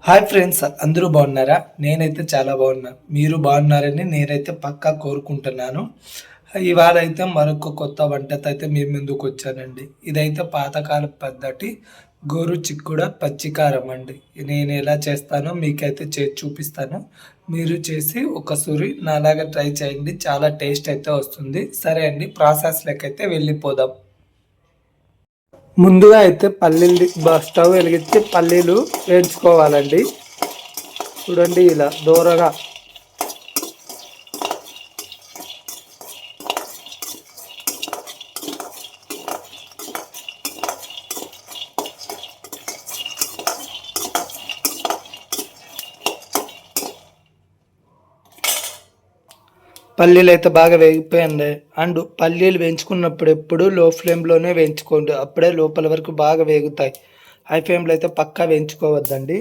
Hi friends, అందరూ బాగున్నారా? నేనైతే చాలా బాగున్నా. మీరు బాగున్నారని నేనైతే పక్కా కోరుకుంటున్నాను. ఇవాళ అయితే మరొక కొత్త వంటతో అయితే మీ ముందుకు వచ్చానండి. ఇదైతే పాతకాల పద్ధతి గోరు చిక్కుడ పచ్చికారం అండి. నేను ఎలా చేస్తానో మీకైతే చేసి చూపిస్తాను. మీరు చేసి ఒకసారి నాలాగా ట్రై చేయండి. చాలా టేస్ట్ అయితే వస్తుంది. సరే అండి, ప్రాసెస్లోకైతే వెళ్ళిపోదాం. ముందుగా అయితే పల్లీలు స్టవ్ వెలిగించి పల్లీలు వేయించుకోవాలండి. చూడండి, ఇలా దూరగా. పల్లీలు అయితే బాగా వేగిపోయండి. అండ్ పల్లీలు వేయించుకున్నప్పుడు ఎప్పుడు లో ఫ్లేమ్లోనే వేయించుకోండి. అప్పుడే లోపల వరకు బాగా వేగుతాయి. హై ఫ్లేమ్లో అయితే పక్కా వేయించుకోవద్దండి.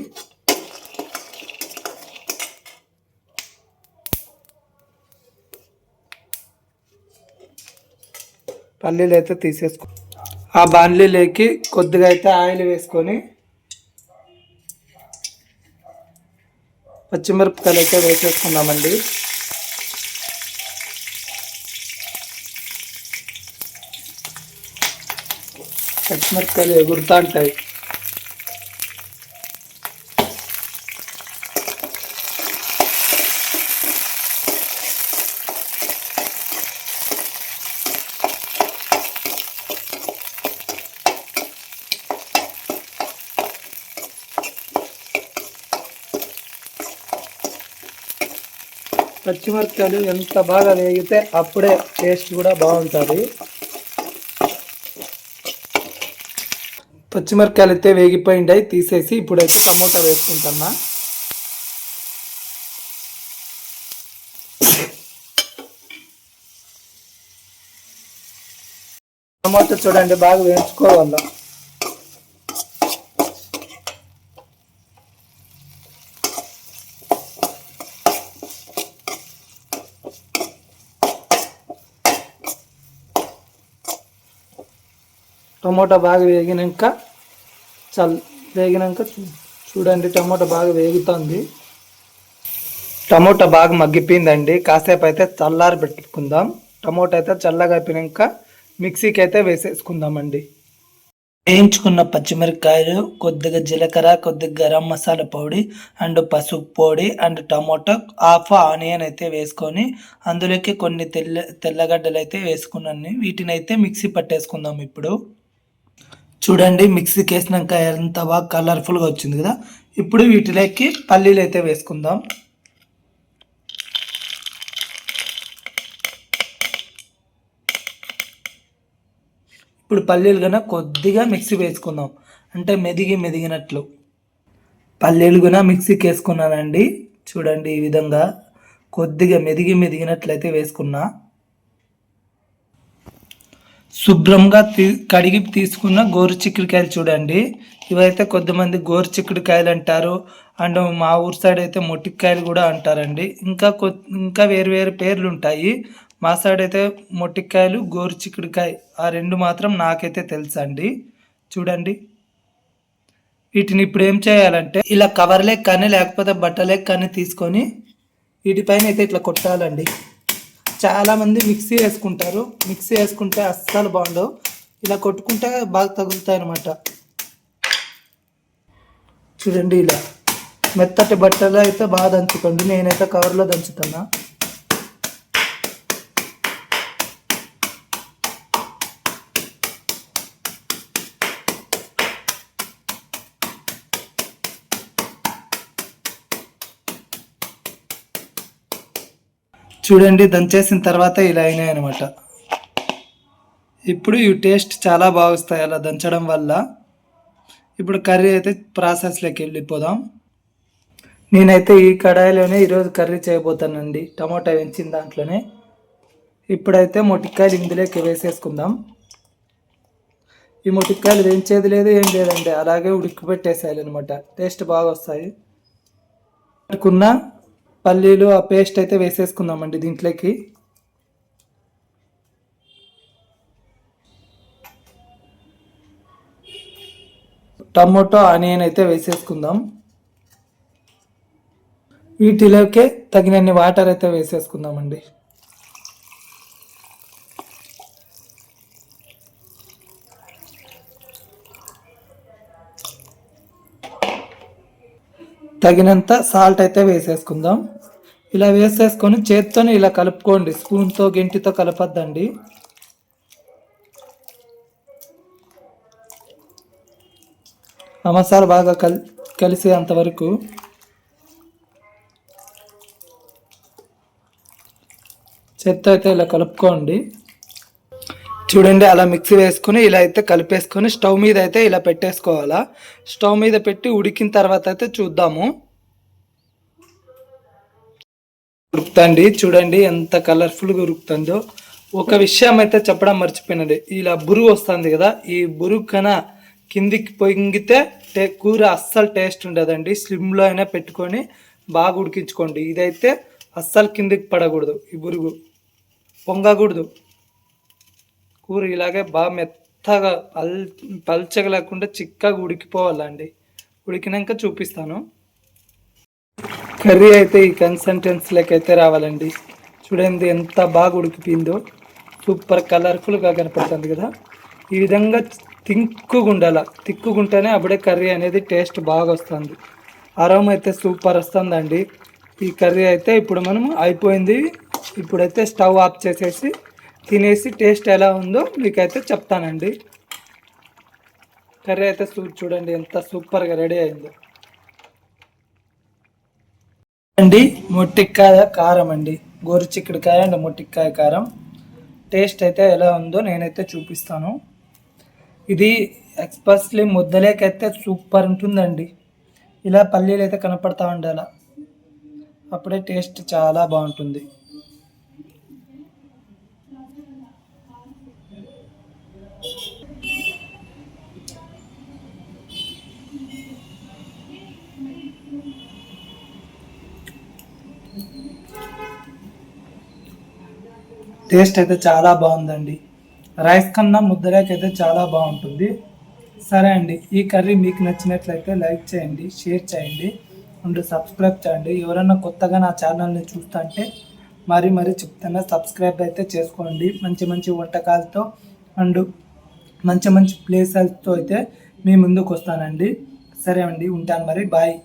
పల్లీలు అయితే తీసేసుకో. ఆ బాండ్లీలోకి కొద్దిగా అయితే ఆయిల్ వేసుకొని పచ్చిమిరపకాయలు అయితే వేసేసుకున్నామండి. పచ్చిమిరపకాయలు ఎగురుతూ ఉంటాయి. పచ్చిమిరపకాయలు ఎంత బాగా వేగితే అప్పుడే టేస్ట్ కూడా బాగుంటుంది. పచ్చిమిరపకాయలు అయితే వేగిపోయింటాయి, తీసేసి ఇప్పుడైతే టమోటా వేసుకుంటున్నా. టమోటా చూడండి, బాగా వేయించుకోవాలి. టమోటా బాగా వేగినాక చూడండి, టమోటా బాగా వేగుతుంది. టమోటా బాగా మగ్గిపోయిందండి. కాసేపు అయితే చల్లారి పెట్టుకుందాం. టమోటా అయితే చల్లగా అయిపోయాక మిక్సీకి అయితే వేసేసుకుందామండి. వేయించుకున్న పచ్చిమిరపకాయలు, కొద్దిగా జీలకర్ర, కొద్దిగా గరం మసాలా పొడి అండ్ పసుపు పొడి అండ్ టమోటా, హాఫ్ ఆనియన్ అయితే వేసుకొని అందులోకి కొన్ని తెల్లగడ్డలు అయితే వేసుకున్నాను. వీటిని అయితే మిక్సీ పట్టేసుకుందాం. ఇప్పుడు చూడండి, మిక్సీకి వేసినాక ఎంత బాగా కలర్ఫుల్గా వచ్చింది కదా. ఇప్పుడు వీటిలోకి పల్లీలు అయితే వేసుకుందాం. ఇప్పుడు పల్లీలు కన్నా కొద్దిగా మిక్సీ వేసుకుందాం, అంటే మెదిగినట్లు. పల్లీలు కూడా మిక్సీకి వేసుకున్నానండి. చూడండి, ఈ విధంగా కొద్దిగా మెదిగినట్లయితే వేసుకున్నా. శుభ్రంగా కడిగి తీసుకున్న గోరు చిక్కుడుకాయలు చూడండి. ఇవైతే కొద్దిమంది గోరు చిక్కుడుకాయలు అంటారు, అండ్ మా ఊరు సైడ్ అయితే మొట్టికాయలు కూడా అంటారండి. ఇంకా వేరు వేరు పేర్లు ఉంటాయి. మా సైడ్ అయితే మొట్టికాయలు, గోరు చిక్కుడుకాయ, ఆ రెండు మాత్రం నాకైతే తెలుసండి. చూడండి, వీటిని ఇప్పుడు ఏం చేయాలంటే ఇలా కవర్లేక్ కానీ లేకపోతే బట్టలేక్ కానీ తీసుకొని వీటిపైన అయితే ఇట్లా కొట్టాలండి. చాలామంది మిక్సీ వేసుకుంటారు. మిక్సీ వేసుకుంటే అస్సలు బాగుండవు. ఇలా కొట్టుకుంటే బాగా తగులుతాయి అన్నమాట. చూడండి, ఇలా మెత్తటి బట్టలో అయితే బాగా దంచుకోండి. నేనైతే కవర్లో దంచుతున్నా. చూడండి, దంచేసిన తర్వాత ఇలా అయినాయి అనమాట. ఇప్పుడు ఈ టేస్ట్ చాలా బాగా వస్తాయి అలా దంచడం వల్ల. ఇప్పుడు కర్రీ అయితే ప్రాసెస్లోకి వెళ్ళిపోదాం. నేనైతే ఈ కడాయిలోనే ఈరోజు కర్రీ చేయబోతానండి, టమోటా వేయించిన దాంట్లోనే. ఇప్పుడైతే మొటికాయలు ఇందులోకి వేసేసుకుందాం. ఈ మొటికాయలు వేయించేది లేదు, ఏం లేదండి, అలాగే ఉడికిపెట్టేసేయాలి అనమాట. టేస్ట్ బాగా వస్తాయి. పెట్టుకున్న పల్లీలు ఆ పేస్ట్ అయితే వేసేసుకుందామండి దీంట్లోకి. టమోటో ఆనియన్ అయితే వేసేసుకుందాం. వీటిలోకే తగినన్ని వాటర్ అయితే వేసేసుకుందామండి. తగినంత సాల్ట్ అయితే వేసేసుకుందాం. ఇలా వేసేసుకొని చేత్తోనే ఇలా కలుపుకోండి, స్పూన్తో గెంటితో కలపద్దండి. ఆ మసాలా బాగా కలిసేంత వరకు చేత్తో అయితే ఇలా కలుపుకోండి. చూడండి, అలా మిక్సీ వేసుకొని ఇలా అయితే కలిపేసుకొని స్టవ్ మీద అయితే ఇలా పెట్టేసుకోవాలా. స్టవ్ మీద పెట్టి ఉడికిన తర్వాత అయితే చూద్దాము. ఉడుకుతండి, చూడండి ఎంత కలర్ఫుల్గా ఉడుకుతుందో. ఒక విషయం అయితే చెప్పడం మర్చిపోయినండి, ఇలా బురుగు వస్తుంది కదా, ఈ బురుగు కన్నా కిందికి పొంగితే కూర అస్సలు టేస్ట్ ఉండదండి. స్లిమ్లో అయినా పెట్టుకొని బాగా ఉడికించుకోండి. ఇదైతే అస్సలు కిందికి పడకూడదు, ఈ బురుగు పొంగకూడదు. కూర ఇలాగే బాగా మెత్తగా పల్చగా లేకుండా చిక్కగా ఉడికిపోవాలండి. ఉడికినాక చూపిస్తాను. కర్రీ అయితే ఈ కన్సిస్టెన్సీలోకి అయితే రావాలండి. చూడండి ఎంత బాగా ఉడికిపోయిందో, సూపర్ కలర్ఫుల్గా కనపడుతుంది కదా. ఈ విధంగా తిక్కుగా ఉండాల, తిక్కుగుంటేనే అప్పుడే కర్రీ అనేది టేస్ట్ బాగా వస్తుంది. అరోమా అయితే సూపర్ వస్తుందండి. ఈ కర్రీ అయితే ఇప్పుడు మనం అయిపోయింది. ఇప్పుడైతే స్టవ్ ఆఫ్ చేసేసి తినేసి టేస్ట్ ఎలా ఉందో మీకైతే చెప్తానండి. కర్రీ అయితే చూడండి ఎంత సూపర్గా రెడీ అయిందో అండి. మొట్టికాయ కారం అండి, గోరుచిక్కుడుకాయ అండ్ మొట్టికాయ కారం. టేస్ట్ అయితే ఎలా ఉందో నేనైతే చూపిస్తాను. ఇది ఎక్స్ప్రెస్లీ ముద్దలేకైతే సూపర్ ఉంటుందండి. ఇలా పల్లీలు అయితే కనపడతా ఉండాల, అప్పుడే టేస్ట్ చాలా బాగుంటుంది. టేస్ట్ అయితే చాలా బాగుందండి. రైస్ కన్నా ముద్దలేకైతే చాలా బాగుంటుంది. సరే అండి, ఈ కర్రీ మీకు నచ్చినట్లయితే లైక్ చేయండి, షేర్ చేయండి అండ్ సబ్స్క్రైబ్ చేయండి. ఎవరైనా కొత్తగా నా ఛానల్ని చూస్తుంటే మరీ చెప్తున్నా, సబ్స్క్రైబ్ అయితే చేసుకోండి. మంచి మంచి వంటకాలతో అండ్ మంచి మంచి ప్లేసెస్తో అయితే మీ ముందుకు వస్తానండి. సరే అండి, ఉంటాను మరి, బాయ్.